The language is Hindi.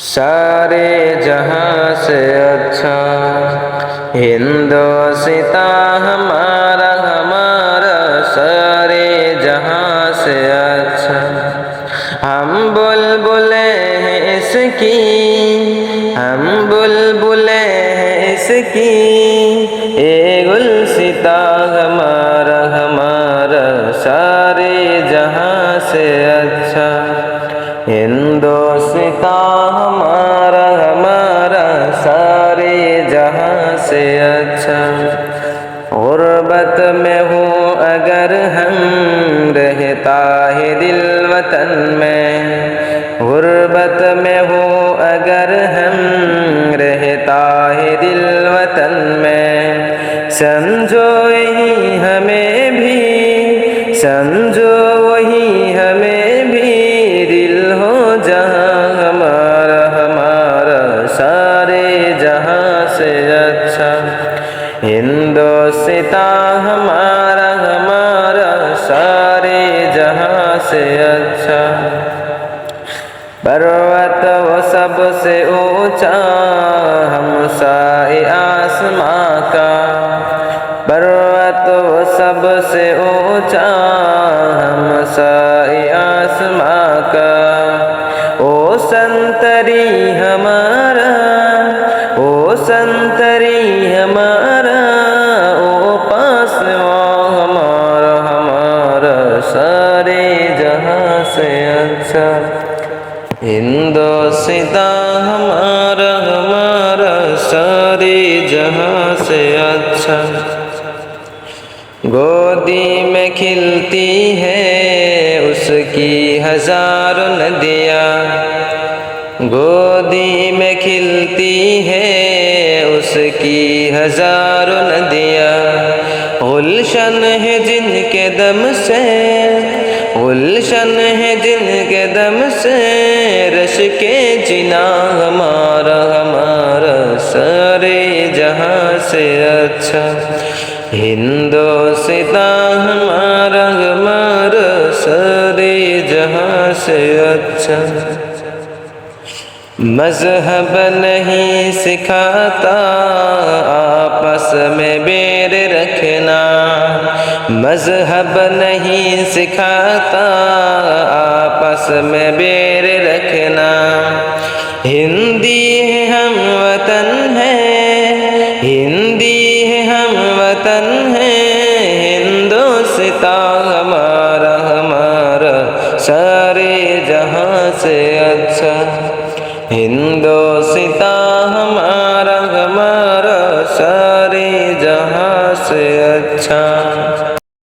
सारे जहां से अच्छा हिंदोस्ता हमारा हमारा सारे जहां से अच्छा। हम बुलबुले हैं इसकी, हम बुलबुले हैं इसकी, ए गुलसिता हमारा हमारा सारे जहां से अच्छा। हिंदोस्ता हमारा हमारा सारे जहां से अच्छा। गुर्बत में हूँ अगर हम रहता है दिल वतन में, गुर्बत में हूँ अगर हम रहता है दिल वतन में, समझो यही हमें भी, समझो वही हमें भी, दिल हो जहाँ हमारा हमारा सारे जहाँ से अच्छा। हिंदोस्ता हमारा हमारा सारे जहाँ से अच्छा। पर्वत वो सबसे ऊंचा हमसाए आसमां का, पर्वत वो सबसे ऊंचा हमसाए आसमां का। ओ संतरी हमारा, ओ संतरी हमारा, ओ पासवा हमारा हमारा सारे जहां से अच्छा। हिंदोस्ता हमारा हमारा सारे जहां से अच्छा। गोदी में खिलती है उसकी हजारों नदियाँ, गोदी में खिलती है उसकी हजारों नदियाँ। गुलशन है जिनके दम से, गुलशन है जिनके दम से, रश के जिना हमारा हमारा सारे जहां से अच्छा। हिंदोस्ता हमारा हमारा सारे जहां से अच्छा। मजहब नहीं सिखाता आपस में बैर रखना, मजहब नहीं सिखाता आपस में बैर रखना। हिंदी है हम वतन है, हिंदी है हम वतन है, हिंदोस्ता हमारा हमारा सारे जहां से अच्छा। हिंदोस्ता हमारा हमारा सारे जहां से अच्छा।